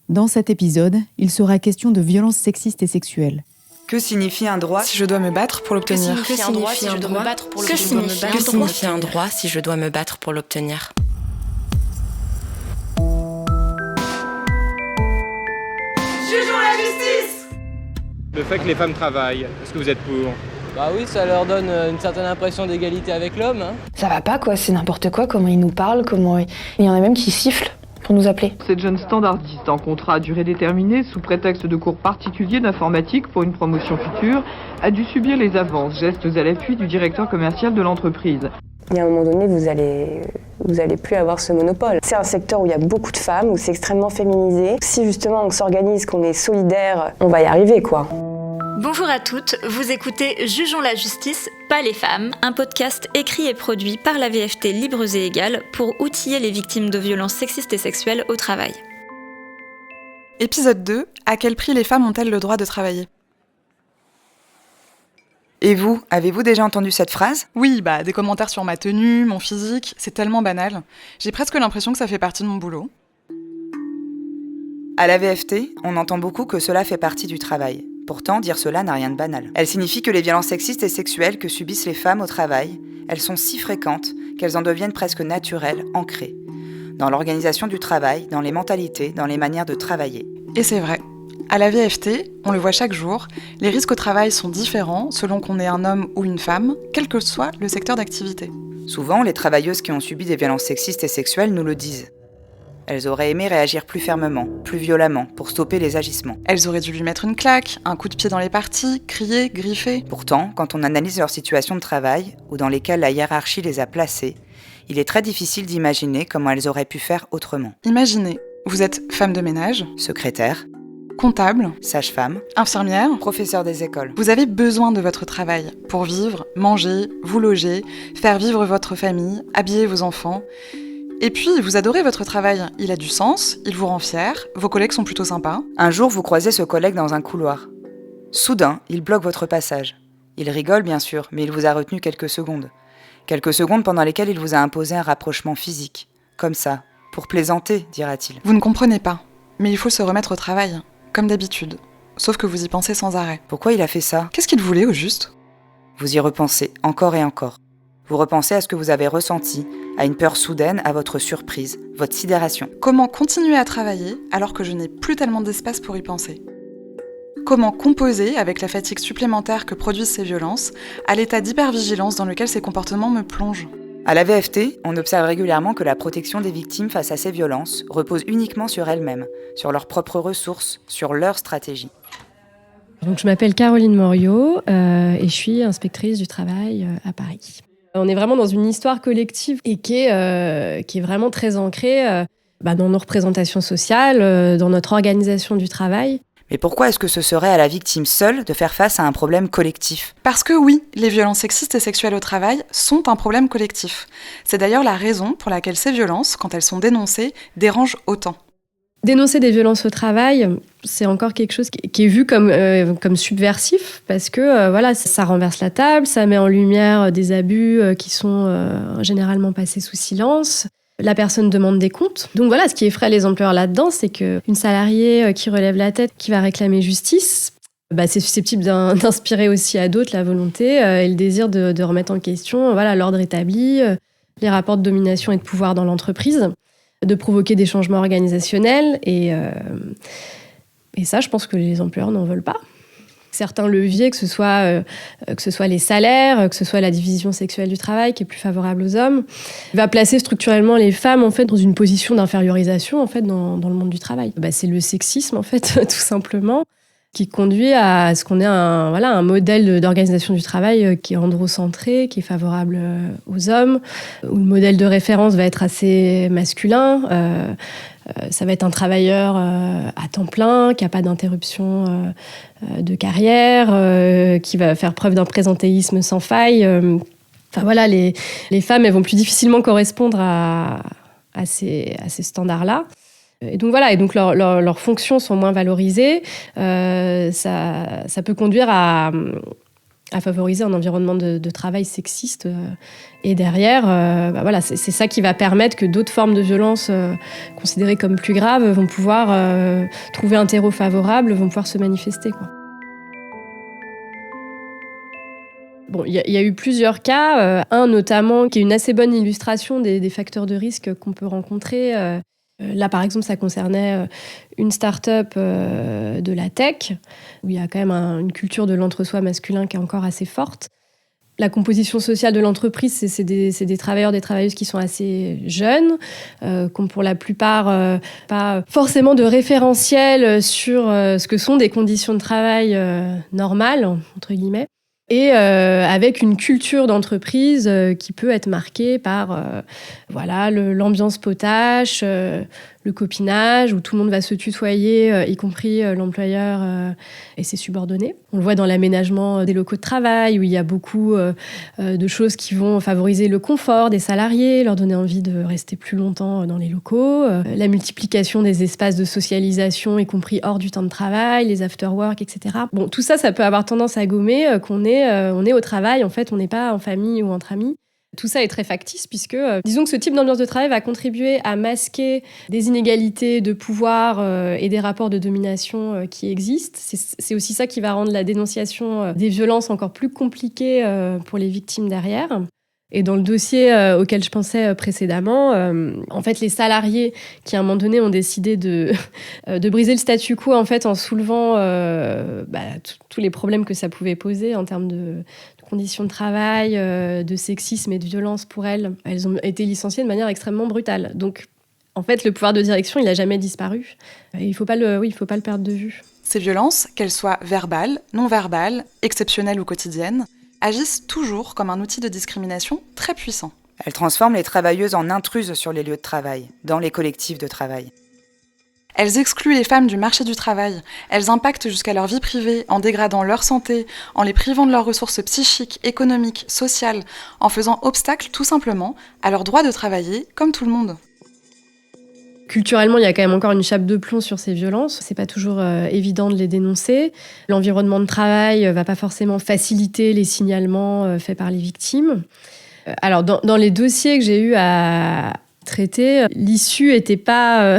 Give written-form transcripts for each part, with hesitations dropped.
Dans cet épisode, il sera question de violences sexistes et sexuelles. Que signifie un droit si je dois me battre pour l'obtenir ? Que signifie un droit si je dois me battre pour l'obtenir ? Jugeons la justice ! Le fait que les femmes travaillent, est-ce que vous êtes pour ? Bah oui, ça leur donne une certaine impression d'égalité avec l'homme. Ça va pas quoi, c'est n'importe quoi, comment ils nous parlent, Il y en a même qui sifflent pour nous appeler. Cette jeune standardiste en contrat à durée déterminée, sous prétexte de cours particuliers d'informatique pour une promotion future, a dû subir les avances, gestes à l'appui du directeur commercial de l'entreprise. Il y a un moment donné, vous allez plus avoir ce monopole. C'est un secteur où il y a beaucoup de femmes, où c'est extrêmement féminisé. Si justement on s'organise, qu'on est solidaire, on va y arriver quoi. Bonjour à toutes, vous écoutez Jugeons la justice, pas les femmes, un podcast écrit et produit par la VFT Libres et Égales pour outiller les victimes de violences sexistes et sexuelles au travail. Épisode 2, à quel prix les femmes ont-elles le droit de travailler ? Et vous, avez-vous déjà entendu cette phrase ? Oui, des commentaires sur ma tenue, mon physique, c'est tellement banal. J'ai presque l'impression que ça fait partie de mon boulot. À la VFT, on entend beaucoup que cela fait partie du travail. Pourtant, dire cela n'a rien de banal. Elle signifie que les violences sexistes et sexuelles que subissent les femmes au travail, elles sont si fréquentes qu'elles en deviennent presque naturelles, ancrées. Dans l'organisation du travail, dans les mentalités, dans les manières de travailler. Et c'est vrai. À la VFT, on le voit chaque jour, les risques au travail sont différents selon qu'on est un homme ou une femme, quel que soit le secteur d'activité. Souvent, les travailleuses qui ont subi des violences sexistes et sexuelles nous le disent. Elles auraient aimé réagir plus fermement, plus violemment, pour stopper les agissements. Elles auraient dû lui mettre une claque, un coup de pied dans les parties, crier, griffer. Pourtant, quand on analyse leur situation de travail, ou dans lesquelles la hiérarchie les a placées, il est très difficile d'imaginer comment elles auraient pu faire autrement. Imaginez, vous êtes femme de ménage, secrétaire, comptable, sage-femme, infirmière, professeur des écoles. Vous avez besoin de votre travail pour vivre, manger, vous loger, faire vivre votre famille, habiller vos enfants. Et puis, vous adorez votre travail, il a du sens, il vous rend fier, vos collègues sont plutôt sympas. Un jour, vous croisez ce collègue dans un couloir. Soudain, il bloque votre passage. Il rigole, bien sûr, mais il vous a retenu quelques secondes. Quelques secondes pendant lesquelles il vous a imposé un rapprochement physique. Comme ça, pour plaisanter, dira-t-il. Vous ne comprenez pas, mais il faut se remettre au travail, comme d'habitude. Sauf que vous y pensez sans arrêt. Pourquoi il a fait ça ? Qu'est-ce qu'il voulait, au juste ? Vous y repensez, encore et encore. Vous repensez à ce que vous avez ressenti, à une peur soudaine, à votre surprise, votre sidération. Comment continuer à travailler alors que je n'ai plus tellement d'espace pour y penser ? Comment composer avec la fatigue supplémentaire que produisent ces violences, à l'état d'hypervigilance dans lequel ces comportements me plongent ? À la VFT, on observe régulièrement que la protection des victimes face à ces violences repose uniquement sur elles-mêmes, sur leurs propres ressources, sur leur stratégie. Donc, je m'appelle Caroline Moriot et je suis inspectrice du travail à Paris. On est vraiment dans une histoire collective et qui est vraiment très ancrée dans nos représentations sociales, dans notre organisation du travail. Mais pourquoi est-ce que ce serait à la victime seule de faire face à un problème collectif ? Parce que oui, les violences sexistes et sexuelles au travail sont un problème collectif. C'est d'ailleurs la raison pour laquelle ces violences, quand elles sont dénoncées, dérangent autant. Dénoncer des violences au travail, c'est encore quelque chose qui est vu comme subversif parce que ça renverse la table, ça met en lumière des abus qui sont généralement passés sous silence. La personne demande des comptes. Donc ce qui effraie les employeurs là-dedans, c'est qu'une salariée qui relève la tête, qui va réclamer justice, c'est susceptible d'inspirer aussi à d'autres la volonté et le désir de remettre en question l'ordre établi, les rapports de domination et de pouvoir dans l'entreprise, de provoquer des changements organisationnels. Et ça, je pense que les employeurs n'en veulent pas. Certains leviers, que ce soit les salaires, que ce soit la division sexuelle du travail, qui est plus favorable aux hommes, va placer structurellement les femmes dans une position d'infériorisation dans le monde du travail. C'est le sexisme, tout simplement, qui conduit à ce qu'on ait un modèle d'organisation du travail qui est androcentré, qui est favorable aux hommes, où le modèle de référence va être assez masculin. Ça va être un travailleur à temps plein, qui n'a pas d'interruption de carrière, qui va faire preuve d'un présentéisme sans faille. Les femmes, elles vont plus difficilement correspondre à ces standards-là. Et donc leurs fonctions sont moins valorisées. Ça peut conduire à à favoriser un environnement de travail sexiste. Et derrière, voilà, c'est ça qui va permettre que d'autres formes de violence considérées comme plus graves vont pouvoir trouver un terreau favorable, vont pouvoir se manifester, quoi. Bon, il y a eu plusieurs cas, un notamment qui est une assez bonne illustration des facteurs de risque qu'on peut rencontrer. Là, par exemple, ça concernait une start-up de la tech, où il y a quand même une culture de l'entre-soi masculin qui est encore assez forte. La composition sociale de l'entreprise, c'est des travailleurs, des travailleuses qui sont assez jeunes, qui ont pour la plupart pas forcément de référentiel sur ce que sont des conditions de travail normales, entre guillemets. Et avec une culture d'entreprise qui peut être marquée par voilà, l'ambiance potache, le copinage, où tout le monde va se tutoyer, y compris l'employeur et ses subordonnés. On le voit dans l'aménagement des locaux de travail, où il y a beaucoup de choses qui vont favoriser le confort des salariés, leur donner envie de rester plus longtemps dans les locaux. La multiplication des espaces de socialisation, y compris hors du temps de travail, les after-work, etc. Bon, tout ça, ça peut avoir tendance à gommer qu'on est au travail, en fait, on n'est pas en famille ou entre amis. Tout ça est très factice puisque, disons que ce type d'ambiance de travail va contribuer à masquer des inégalités de pouvoir et des rapports de domination qui existent. C'est aussi ça qui va rendre la dénonciation des violences encore plus compliquée pour les victimes derrière. Et dans le dossier auquel je pensais précédemment, en fait, les salariés qui, à un moment donné, ont décidé de briser le statu quo en fait, en soulevant tous les problèmes que ça pouvait poser en termes de conditions de travail, de sexisme et de violence pour elles. Elles ont été licenciées de manière extrêmement brutale. Donc, en fait, le pouvoir de direction, il n'a jamais disparu. Il ne faut pas le perdre de vue. Ces violences, qu'elles soient verbales, non verbales, exceptionnelles ou quotidiennes, agissent toujours comme un outil de discrimination très puissant. Elles transforment les travailleuses en intruses sur les lieux de travail, dans les collectifs de travail. Elles excluent les femmes du marché du travail, elles impactent jusqu'à leur vie privée en dégradant leur santé, en les privant de leurs ressources psychiques, économiques, sociales, en faisant obstacle tout simplement à leur droit de travailler comme tout le monde. Culturellement, il y a quand même encore une chape de plomb sur ces violences. C'est pas toujours évident de les dénoncer. L'environnement de travail va pas forcément faciliter les signalements faits par les victimes. Alors, dans les dossiers que j'ai eu à traiter, l'issue était pas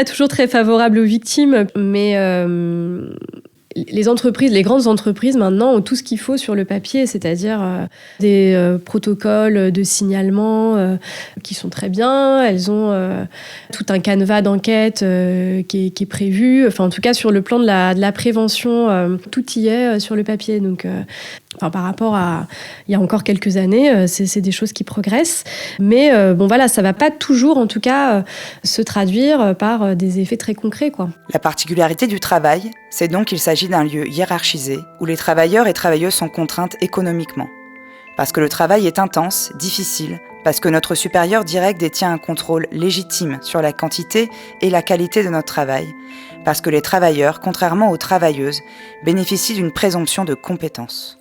toujours très favorable aux victimes, mais les entreprises, les grandes entreprises maintenant ont tout ce qu'il faut sur le papier, c'est-à-dire des protocoles de signalement qui sont très bien. Elles ont tout un canevas d'enquête qui est prévu. Enfin, en tout cas, sur le plan de la prévention, tout y est sur le papier. Donc, par rapport à il y a encore quelques années, c'est des choses qui progressent. Mais voilà, ça va pas toujours, en tout cas, se traduire par des effets très concrets, quoi. La particularité du travail, c'est donc qu'il s'agit d'un lieu hiérarchisé où les travailleurs et travailleuses sont contraintes économiquement. Parce que le travail est intense, difficile, parce que notre supérieur direct détient un contrôle légitime sur la quantité et la qualité de notre travail, parce que les travailleurs, contrairement aux travailleuses, bénéficient d'une présomption de compétence.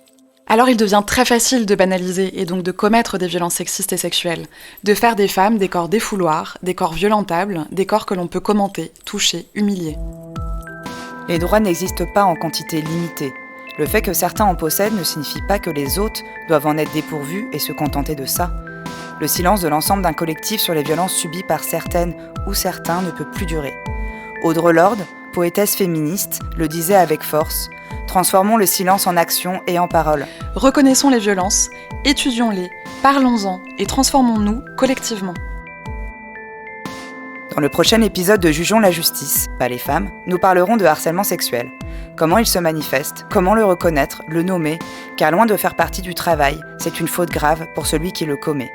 Alors il devient très facile de banaliser et donc de commettre des violences sexistes et sexuelles, de faire des femmes des corps défouloirs, des corps violentables, des corps que l'on peut commenter, toucher, humilier. Les droits n'existent pas en quantité limitée. Le fait que certains en possèdent ne signifie pas que les autres doivent en être dépourvus et se contenter de ça. Le silence de l'ensemble d'un collectif sur les violences subies par certaines ou certains ne peut plus durer. Audre Lorde, poétesse féministe, le disait avec force: transformons le silence en action et en parole. Reconnaissons les violences, étudions-les, parlons-en et transformons-nous collectivement. Dans le prochain épisode de Jugeons la justice, pas les femmes, nous parlerons de harcèlement sexuel. Comment il se manifeste, comment le reconnaître, le nommer, car loin de faire partie du travail, c'est une faute grave pour celui qui le commet.